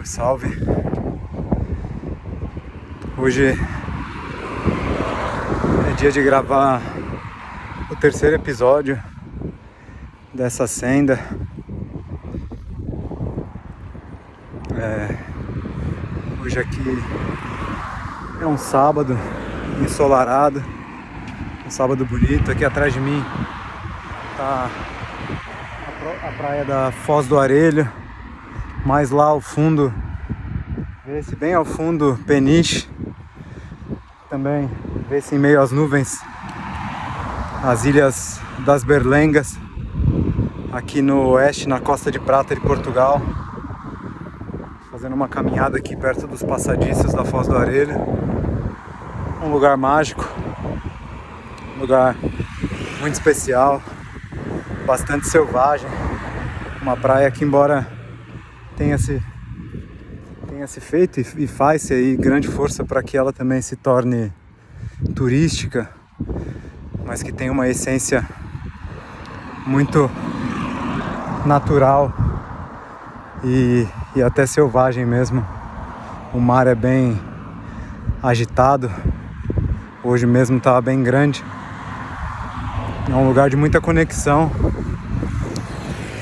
Salve, salve. Hoje é dia de gravar o terceiro episódio dessa senda. Hoje aqui é um sábado ensolarado, um sábado bonito. Aqui atrás de mim tá a praia da Foz do Arelho. Mais lá ao fundo, vê-se bem ao fundo Peniche. Também vê-se em meio às nuvens as Ilhas das Berlengas, aqui no oeste, na Costa de Prata de Portugal. Fazendo uma caminhada aqui perto dos passadiços da Foz do Arelho. Um lugar mágico, um lugar muito especial, bastante selvagem. Uma praia que, embora tenha se feito e faz-se aí grande força para que ela também se torne turística, mas que tem uma essência muito natural e até selvagem mesmo. O mar é bem agitado, hoje mesmo estava bem grande. É um lugar de muita conexão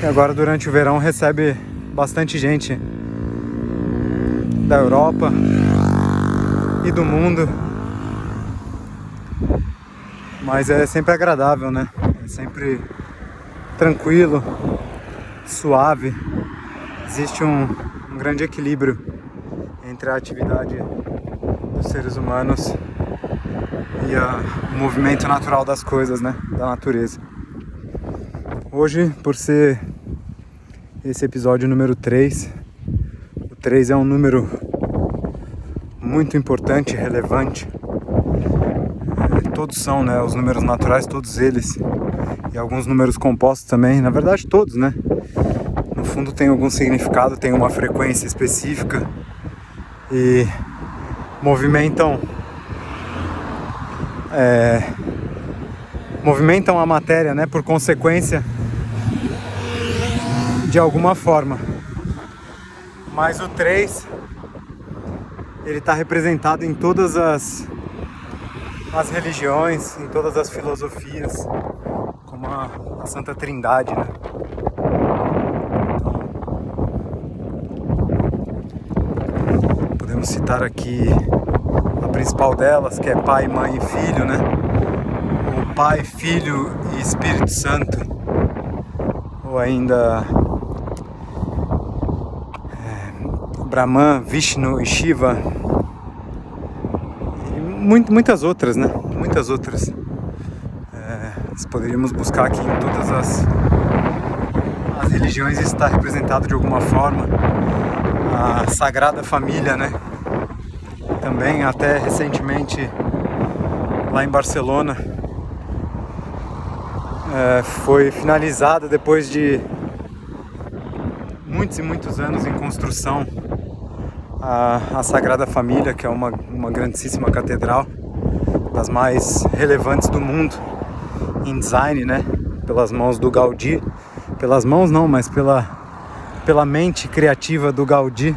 e agora durante o verão recebe bastante gente da Europa e do mundo, mas é sempre agradável, né? É sempre tranquilo, suave. Existe um grande equilíbrio entre a atividade dos seres humanos e o movimento natural das coisas, né? Da natureza. Hoje, por ser esse episódio número 3, o 3 é um número muito importante, relevante. Todos são, né? Os números naturais, todos eles. E alguns números compostos também. Na verdade, todos, né? No fundo tem algum significado, tem uma frequência específica. E movimentam a matéria, né? Por consequência, de alguma forma. Mas o 3, ele está representado em todas as religiões, em todas as filosofias, como a Santa Trindade, né? Então, podemos citar aqui a principal delas, que é Pai, Mãe e Filho, né? O Pai, Filho e Espírito Santo, ou ainda Brahman, Vishnu e Shiva, e muitas outras, né? Muitas outras. Nós poderíamos buscar aqui em todas as religiões, isso está representado de alguma forma. A Sagrada Família, né? Também, até recentemente, lá em Barcelona, foi finalizada depois de muitos e muitos anos em construção. A Sagrada Família, que é uma grandíssima catedral, das mais relevantes do mundo em design, né? Pelas mãos do Gaudí, pelas mãos não, mas pela mente criativa do Gaudí,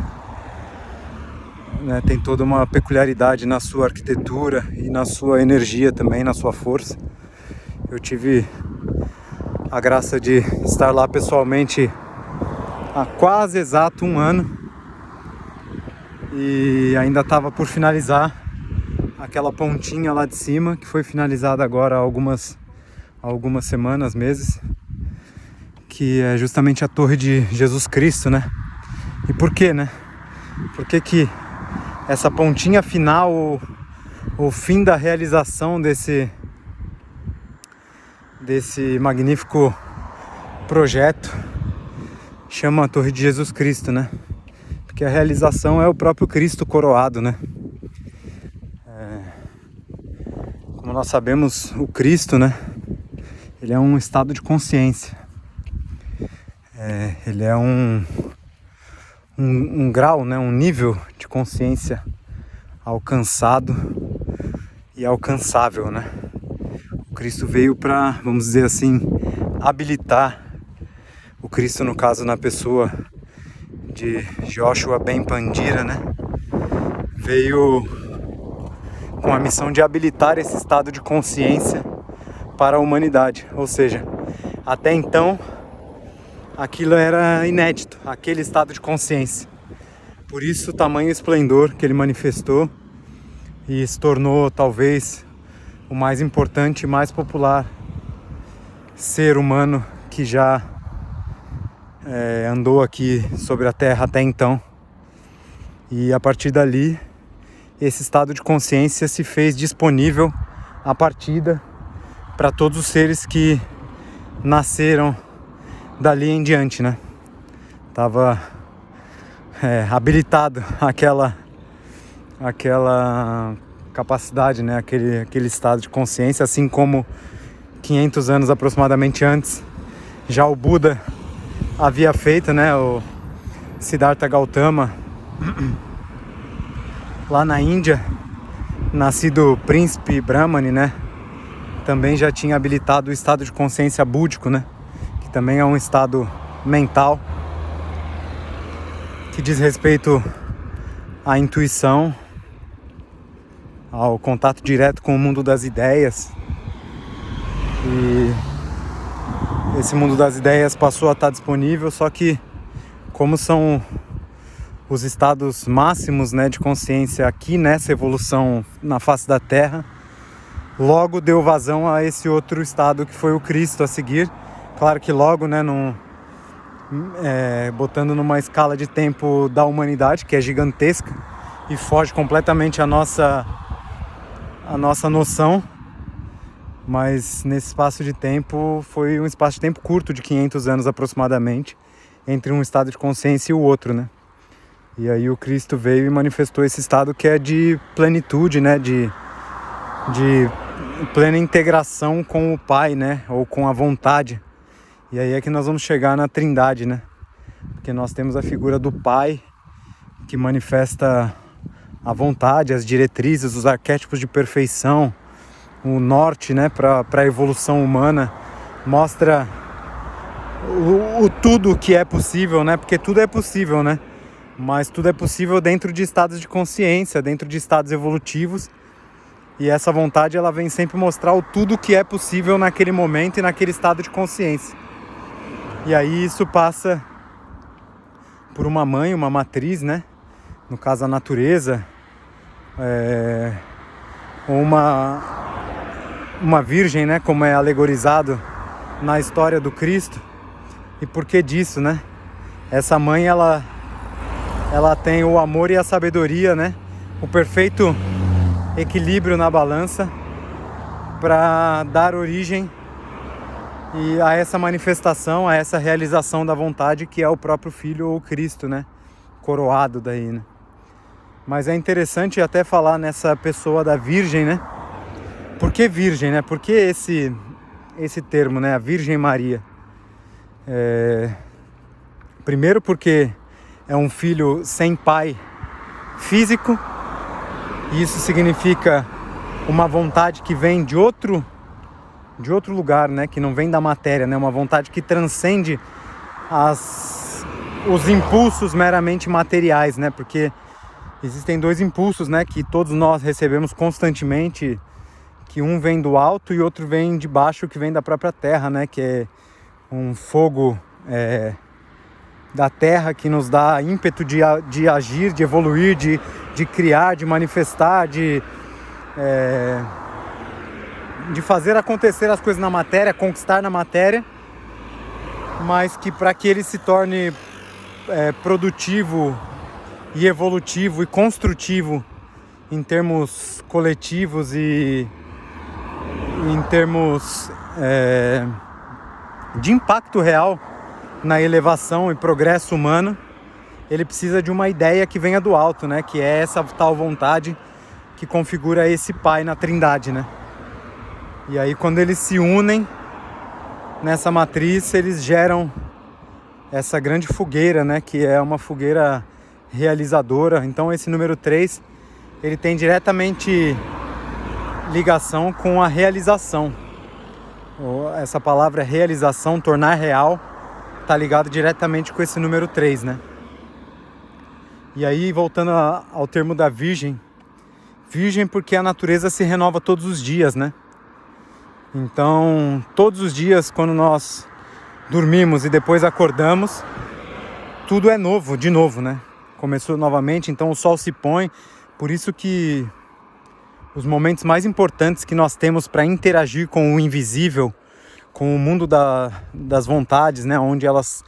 né? Tem toda uma peculiaridade na sua arquitetura e na sua energia também, na sua força. Eu tive a graça de estar lá pessoalmente há quase exato um ano e ainda estava por finalizar aquela pontinha lá de cima, que foi finalizada agora há algumas semanas, meses, que é justamente a Torre de Jesus Cristo, né? E por quê, né? Por que essa pontinha final, o fim da realização desse magnífico projeto, chama a Torre de Jesus Cristo, né? Porque a realização é o próprio Cristo coroado, né? Como nós sabemos, o Cristo, né? Ele é um estado de consciência. Ele é um grau, né? Um nível de consciência alcançado e alcançável, né? O Cristo veio para, vamos dizer assim, habilitar o Cristo, no caso, na pessoa de Joshua Ben Pandira, né? Veio com a missão de habilitar esse estado de consciência para a humanidade. Ou seja, até então aquilo era inédito, aquele estado de consciência. Por isso o tamanho esplendor que ele manifestou e se tornou talvez o mais importante e mais popular ser humano que já andou aqui sobre a Terra até então. E a partir dali, esse estado de consciência se fez disponível à partida para todos os seres que nasceram dali em diante, né? Tava habilitado aquela capacidade, né? Aquele estado de consciência, assim como 500 anos aproximadamente antes já o Buda havia feito, né? O Siddhartha Gautama, lá na Índia, nascido príncipe Brahmani, né? Também já tinha habilitado o estado de consciência búdico, né? Que também é um estado mental que diz respeito à intuição, ao contato direto com o mundo das ideias. E esse mundo das ideias passou a estar disponível, só que como são os estados máximos, né, de consciência aqui nessa evolução na face da Terra, logo deu vazão a esse outro estado que foi o Cristo a seguir. Claro que logo, né, botando numa escala de tempo da humanidade, que é gigantesca e foge completamente a nossa noção, mas nesse espaço de tempo foi um espaço de tempo curto, de 500 anos aproximadamente, entre um estado de consciência e o outro, né? E aí o Cristo veio e manifestou esse estado que é de plenitude, né? De plena integração com o Pai, né? Ou com a vontade. E aí é que nós vamos chegar na Trindade, né? Porque nós temos a figura do Pai, que manifesta a vontade, as diretrizes, os arquétipos de perfeição, o norte, né, para a evolução humana, mostra o tudo que é possível, né? Porque tudo é possível, né? Mas tudo é possível dentro de estados de consciência, dentro de estados evolutivos. E essa vontade, ela vem sempre mostrar o tudo que é possível naquele momento e naquele estado de consciência. E aí isso passa por uma mãe, uma matriz, né? No caso a natureza, ou uma virgem, né? Como é alegorizado na história do Cristo. E por que disso, né? Essa mãe, ela tem o amor e a sabedoria, né? O perfeito equilíbrio na balança para dar origem a essa manifestação, a essa realização da vontade que é o próprio Filho ou Cristo, né? Coroado daí, né? Mas é interessante até falar nessa pessoa da Virgem, né? Por que Virgem, né? Por que esse termo, né? A Virgem Maria. Primeiro porque é um filho sem pai físico, e isso significa uma vontade que vem de outro lugar, né? Que não vem da matéria, né? Uma vontade que transcende os impulsos meramente materiais, né? Porque existem dois impulsos, né? Que todos nós recebemos constantemente, que um vem do alto e outro vem de baixo, que vem da própria terra, né? Que é um fogo da terra que nos dá ímpeto de agir, de evoluir, de criar, de manifestar, de fazer acontecer as coisas na matéria, conquistar na matéria, mas que para que ele se torne produtivo e evolutivo e construtivo em termos coletivos e em termos de impacto real na elevação e progresso humano, ele precisa de uma ideia que venha do alto, né? Que é essa tal vontade que configura esse Pai na Trindade, né? E aí quando eles se unem nessa matriz, eles geram essa grande fogueira, né? Que é uma fogueira realizadora. Então esse número 3, ele tem diretamente ligação com a realização. Essa palavra realização, tornar real, está ligado diretamente com esse número 3, né? E aí, voltando ao termo da virgem, virgem porque a natureza se renova todos os dias, né? Então, todos os dias, quando nós dormimos e depois acordamos, tudo é novo, de novo, né? Começou novamente, então o sol se põe. Por isso que os momentos mais importantes que nós temos para interagir com o invisível, com o mundo das vontades, né? Onde elas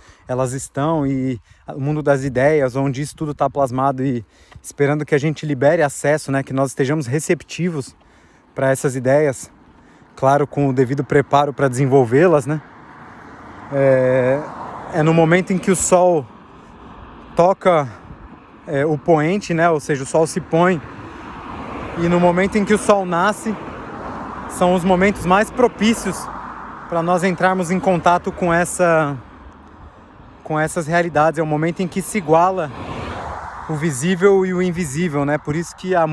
estão, e o mundo das ideias, onde isso tudo está plasmado, e esperando que a gente libere acesso, né? Que nós estejamos receptivos para essas ideias, claro, com o devido preparo para desenvolvê-las, né? É no momento em que o sol toca o poente, né? Ou seja, o sol se põe, e no momento em que o sol nasce, são os momentos mais propícios para nós entrarmos em contato com essas realidades. É o momento em que se iguala o visível e o invisível, né? Por isso que há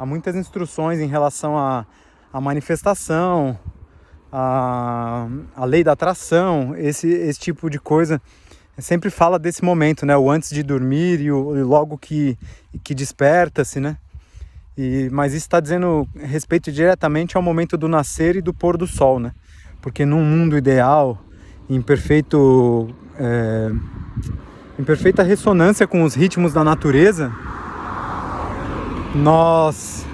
muitas instruções em relação à manifestação, à lei da atração, esse tipo de coisa. Sempre fala desse momento, né? O antes de dormir e logo que desperta-se, né? Mas isso está dizendo respeito diretamente ao momento do nascer e do pôr do sol, né? Porque num mundo ideal, em perfeita ressonância com os ritmos da natureza, nós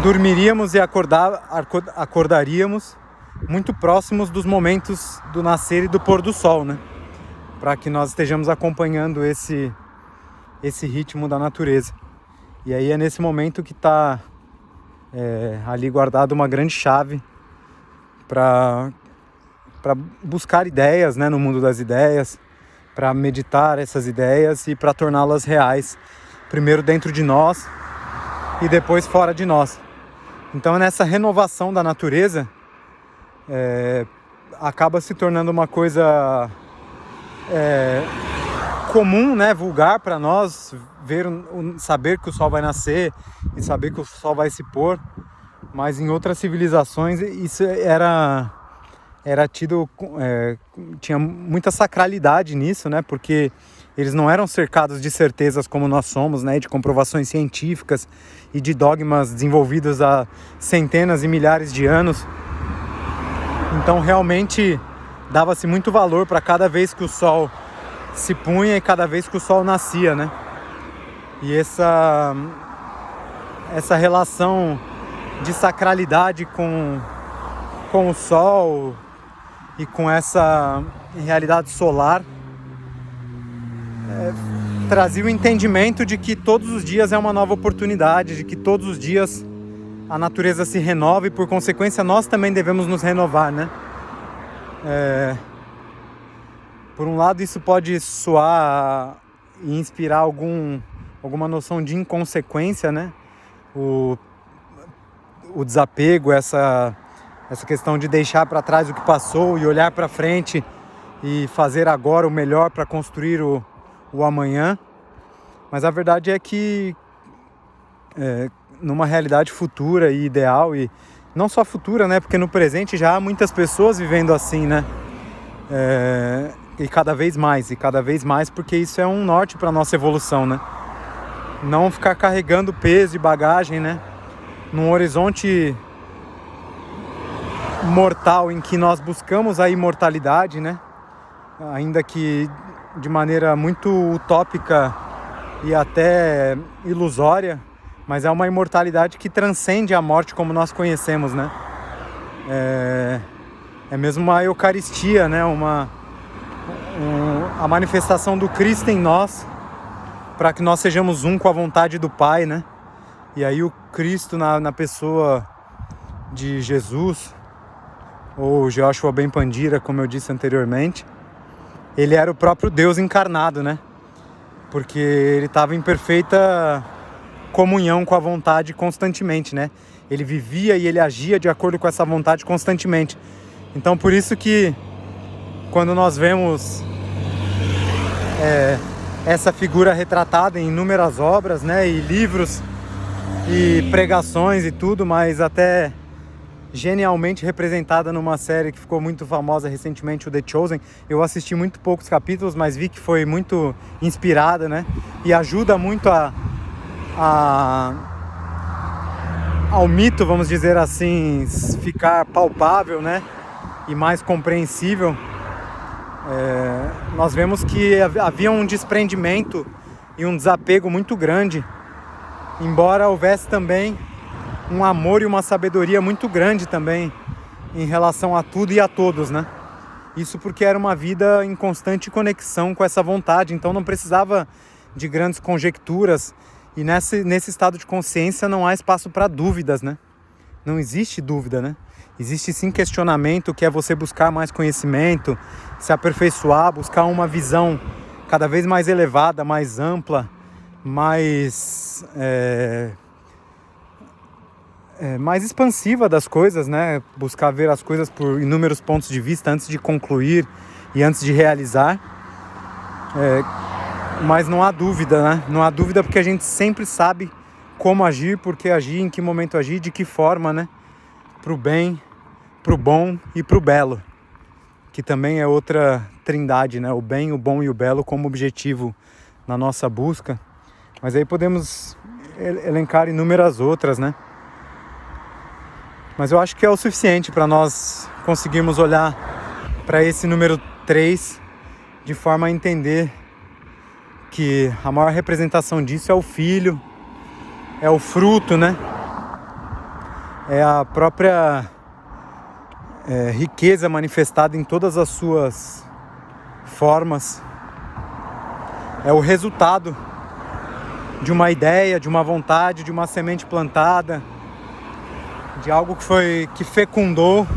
dormiríamos e acordaríamos muito próximos dos momentos do nascer e do pôr do sol, né? Para que nós estejamos acompanhando esse ritmo da natureza. E aí é nesse momento que está ali guardada uma grande chave para buscar ideias, né, no mundo das ideias, para meditar essas ideias e para torná-las reais, primeiro dentro de nós e depois fora de nós. Então nessa renovação da natureza acaba se tornando uma coisa comum, né, vulgar para nós, saber que o sol vai nascer e saber que o sol vai se pôr, mas em outras civilizações isso era tido, tinha muita sacralidade nisso, né, porque eles não eram cercados de certezas como nós somos, né, de comprovações científicas e de dogmas desenvolvidos há centenas e milhares de anos. Então realmente dava-se muito valor para cada vez que o sol se punha e cada vez que o sol nascia, né? E essa relação de sacralidade com o sol e com essa realidade solar trazia o entendimento de que todos os dias é uma nova oportunidade, de que todos os dias a natureza se renova e, por consequência, nós também devemos nos renovar, né? Por um lado, isso pode soar e inspirar alguma noção de inconsequência, né? O desapego, essa questão de deixar para trás o que passou e olhar para frente e fazer agora o melhor para construir o amanhã. Mas a verdade é que numa realidade futura e ideal, e não só futura, né? Porque no presente já há muitas pessoas vivendo assim, né? E cada vez mais, porque isso é um norte para a nossa evolução, né? Não ficar carregando peso e bagagem, né? Num horizonte mortal em que nós buscamos a imortalidade, né? Ainda que de maneira muito utópica e até ilusória, mas é uma imortalidade que transcende a morte como nós conhecemos, né? É mesmo uma Eucaristia, né? A manifestação do Cristo em nós, para que nós sejamos um com a vontade do Pai, né? E aí o Cristo na pessoa de Jesus, ou Joshua Ben Pandira, como eu disse anteriormente, ele era o próprio Deus encarnado, né? Porque ele estava em perfeita comunhão com a vontade constantemente, né? Ele vivia e ele agia de acordo com essa vontade constantemente. Então por isso que quando nós vemos essa figura retratada em inúmeras obras, né, e livros e pregações e tudo, mas até genialmente representada numa série que ficou muito famosa recentemente, o The Chosen. Eu assisti muito poucos capítulos, mas vi que foi muito inspirada, né? E ajuda muito ao mito, vamos dizer assim, ficar palpável, né? E mais compreensível. Nós vemos que havia um desprendimento e um desapego muito grande, embora houvesse também um amor e uma sabedoria muito grande também em relação a tudo e a todos, né? Isso porque era uma vida em constante conexão com essa vontade, então não precisava de grandes conjecturas, e nesse estado de consciência não há espaço para dúvidas, né? Não existe dúvida, né? Existe sim questionamento, que é você buscar mais conhecimento, se aperfeiçoar, buscar uma visão cada vez mais elevada, mais ampla, mais expansiva das coisas, né? Buscar ver as coisas por inúmeros pontos de vista antes de concluir e antes de realizar. Mas não há dúvida, né? Não há dúvida, porque a gente sempre sabe como agir, por que agir, em que momento agir, de que forma, né? Pro bem, pro bom e pro belo, que também é outra trindade, né? O bem, o bom e o belo como objetivo na nossa busca. Mas aí podemos elencar inúmeras outras, né? Mas eu acho que é o suficiente para nós conseguirmos olhar para esse número 3 de forma a entender que a maior representação disso é o Filho, é o fruto, né? É a própria riqueza manifestada em todas as suas formas. É o resultado de uma ideia, de uma vontade, de uma semente plantada, de algo que fecundou.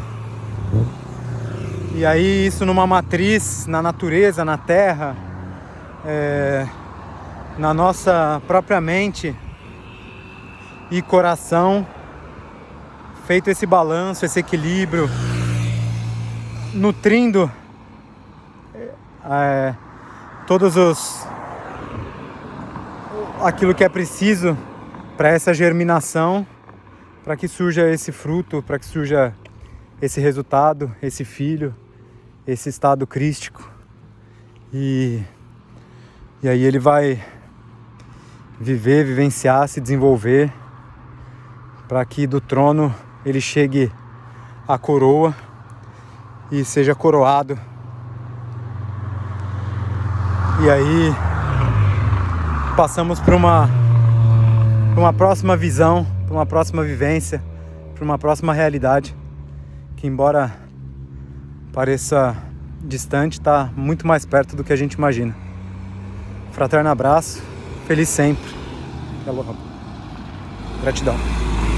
E aí isso numa matriz, na natureza, na terra, na nossa própria mente e coração, feito esse balanço, esse equilíbrio, nutrindo aquilo que é preciso para essa germinação, para que surja esse fruto, para que surja esse resultado, esse filho, esse estado crístico. E aí ele vai viver, vivenciar, se desenvolver, para que do trono ele chegue à coroa e seja coroado. E aí passamos para uma próxima visão, para uma próxima vivência, para uma próxima realidade, que embora pareça distante, está muito mais perto do que a gente imagina. Fraterno abraço, feliz sempre. Gratidão.